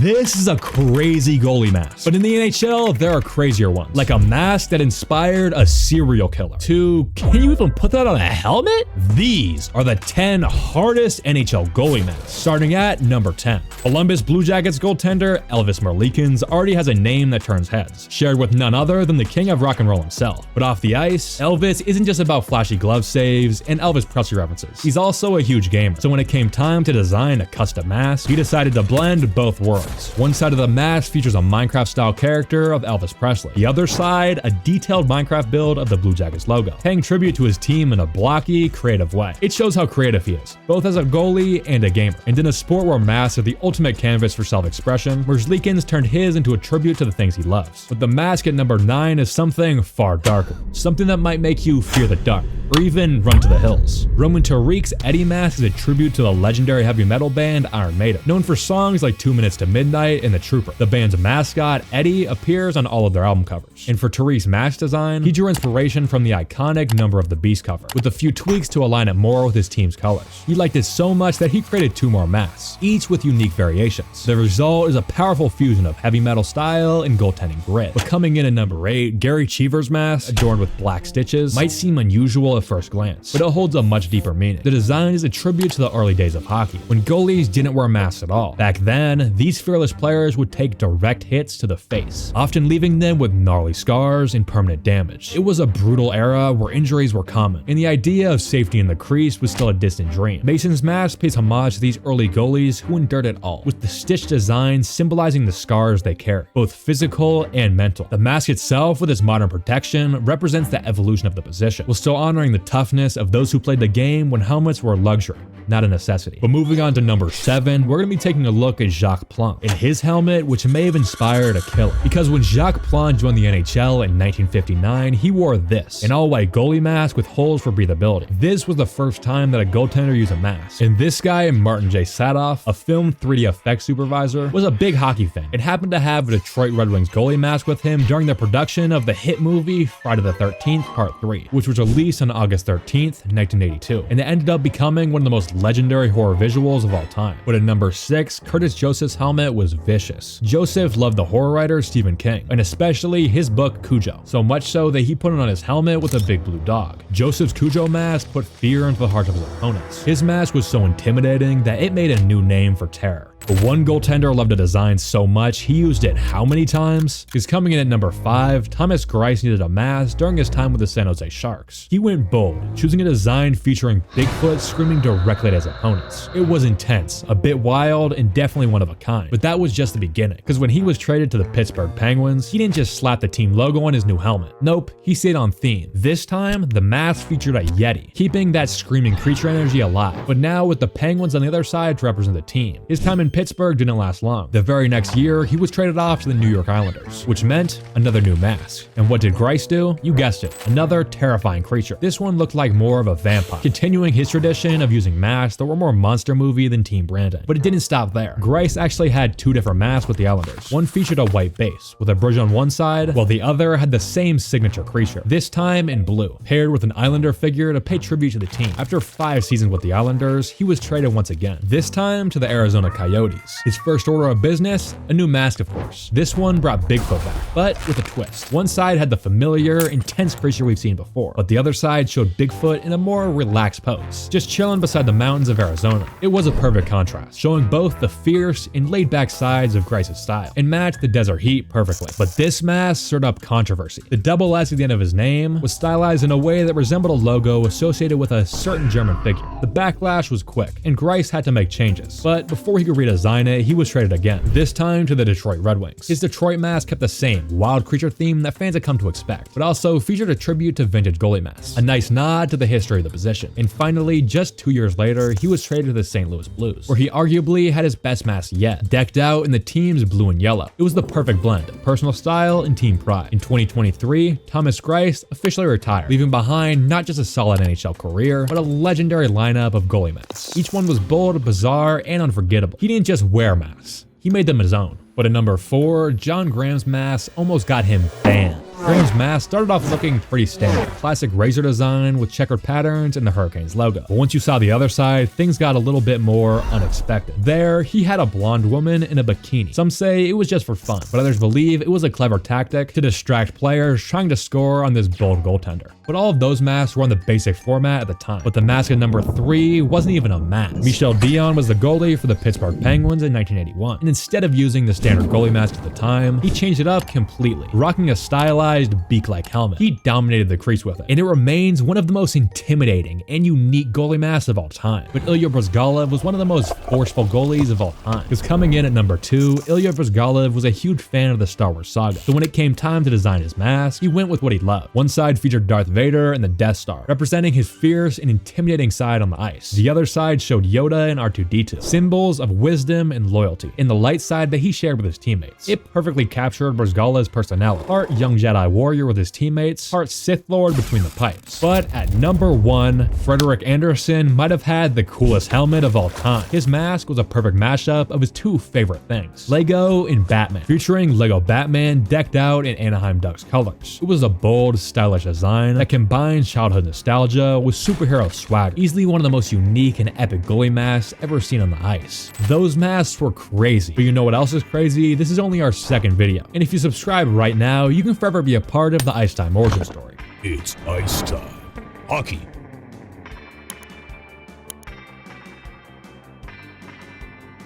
This is a crazy goalie mask, but in the NHL, there are crazier ones, like a mask that inspired a serial killer. Can you even put that on a helmet? These are the 10 hardest NHL goalie masks, starting at number 10. Columbus Blue Jackets goaltender Elvis Merzlikins already has a name that turns heads, shared with none other than the king of rock and roll himself. But off the ice, Elvis isn't just about flashy glove saves and Elvis Presley references. He's also a huge gamer, so when it came time to design a custom mask, he decided to blend both worlds. One side of the mask features a Minecraft-style character of Elvis Presley. The other side, a detailed Minecraft build of the Blue Jackets logo, paying tribute to his team in a blocky, creative way. It shows how creative he is, both as a goalie and a gamer. And in a sport where masks are the ultimate canvas for self-expression, Merzlikins turned his into a tribute to the things he loves. But the mask at number 9 is something far darker, something that might make you fear the dark, or even run to the hills. Roman Tariq's Eddie mask is a tribute to the legendary heavy metal band Iron Maiden, known for songs like 2 Minutes to Midnight and The Trooper. The band's mascot, Eddie, appears on all of their album covers. And for Tariq's mask design, he drew inspiration from the iconic Number of the Beast cover, with a few tweaks to align it more with his team's colors. He liked it so much that he created 2 more masks, each with unique variations. The result is a powerful fusion of heavy metal style and goaltending grit. But coming in at number 8, Gary Cheever's mask, adorned with black stitches, might seem unusual at first glance, but it holds a much deeper meaning. The design is a tribute to the early days of hockey, when goalies didn't wear masks at all. Back then, these fearless players would take direct hits to the face, often leaving them with gnarly scars and permanent damage. It was a brutal era where injuries were common, and the idea of safety in the crease was still a distant dream. Mason's mask pays homage to these early goalies who endured it all, with the stitched design symbolizing the scars they carry, both physical and mental. The mask itself, with its modern protection, represents the evolution of the position, while still honoring the toughness of those who played the game when helmets were a luxury, not a necessity. But moving on to number 7, we're going to be taking a look at Jacques Plante and his helmet, which may have inspired a killer. Because when Jacques Plante joined the NHL in 1959, he wore this, an all-white goalie mask with holes for breathability. This was the first time that a goaltender used a mask. And this guy, Martin J. Sadoff, a film 3D effects supervisor, was a big hockey fan and happened to have a Detroit Red Wings goalie mask with him during the production of the hit movie Friday the 13th Part 3, which was released on August 13th, 1982, and it ended up becoming one of the most legendary horror visuals of all time. But at number 6, Curtis Joseph's helmet was vicious. Joseph loved the horror writer Stephen King, and especially his book Cujo, so much so that he put it on his helmet with a big blue dog. Joseph's Cujo mask put fear into the hearts of his opponents. His mask was so intimidating that it made a new name for terror. But one goaltender loved the design so much he used it how many times? Because coming in at number 5, Thomas Greiss needed a mask during his time with the San Jose Sharks. He went bold, choosing a design featuring Bigfoot screaming directly at his opponents. It was intense, a bit wild, and definitely one of a kind. But that was just the beginning, because when he was traded to the Pittsburgh Penguins, he didn't just slap the team logo on his new helmet. Nope, he stayed on theme. This time, the mask featured a Yeti, keeping that screaming creature energy alive. But now with the Penguins on the other side to represent the team. His time in Pittsburgh didn't last long. The very next year, he was traded off to the New York Islanders, which meant another new mask. And what did Greiss do? You guessed it, another terrifying creature. This one looked like more of a vampire, continuing his tradition of using masks that were more monster movie than team branding. But it didn't stop there. Greiss actually had 2 different masks with the Islanders. One featured a white base, with a bridge on one side, while the other had the same signature creature, this time in blue, paired with an Islander figure to pay tribute to the team. After 5 seasons with the Islanders, he was traded once again, this time to the Arizona Coyotes. His first order of business, a new mask of course. This one brought Bigfoot back, but with a twist. One side had the familiar, intense creature we've seen before, but the other side showed Bigfoot in a more relaxed pose, just chilling beside the mountains of Arizona. It was a perfect contrast, showing both the fierce and laid-back sides of Greiss's style, and matched the desert heat perfectly. But this mask stirred up controversy. The double S at the end of his name was stylized in a way that resembled a logo associated with a certain German figure. The backlash was quick, and Greiss had to make changes, but before he could redesign it, he was traded again, this time to the Detroit Red Wings. His Detroit mask kept the same wild creature theme that fans had come to expect, but also featured a tribute to vintage goalie masks, a nice nod to the history of the position. And finally, just 2 years later, he was traded to the St. Louis Blues, where he arguably had his best mask yet, decked out in the team's blue and yellow. It was the perfect blend of personal style and team pride. In 2023, Thomas Greiss officially retired, leaving behind not just a solid NHL career, but a legendary lineup of goalie masks. Each one was bold, bizarre, and unforgettable. He didn't just wear masks, he made them his own. But at number 4, John Graham's mask almost got him banned. Graham's mask started off looking pretty standard. Classic razor design with checkered patterns and the Hurricanes logo. But once you saw the other side, things got a little bit more unexpected. There, he had a blonde woman in a bikini. Some say it was just for fun, but others believe it was a clever tactic to distract players trying to score on this bold goaltender. But all of those masks were on the basic format at the time. But the mask at number 3 wasn't even a mask. Michel Dion was the goalie for the Pittsburgh Penguins in 1981. And instead of using the standard goalie mask at the time, he changed it up completely, rocking a stylized beak-like helmet. He dominated the crease with it, and it remains one of the most intimidating and unique goalie masks of all time. But Ilya Bryzgalov was one of the most forceful goalies of all time, because coming in at number 2, Ilya Bryzgalov was a huge fan of the Star Wars saga. So when it came time to design his mask, he went with what he loved. One side featured Darth Vader and the Death Star, representing his fierce and intimidating side on the ice. The other side showed Yoda and R2-D2, symbols of wisdom and loyalty, in the light side that he shared with his teammates. It perfectly captured Bryzgalov's personality. Part young Jedi warrior with his teammates, part Sith Lord between the pipes. But at number 1, Frederick Anderson might have had the coolest helmet of all time. His mask was a perfect mashup of his 2 favorite things, Lego and Batman, featuring Lego Batman decked out in Anaheim Ducks colors. It was a bold, stylish design that combined childhood nostalgia with superhero swagger. Easily one of the most unique and epic goalie masks ever seen on the ice. Those masks were crazy, but you know what else is crazy? This is only our second video, and if you subscribe right now, you can forever be a part of the Ice Time origin story. It's ice time. Hockey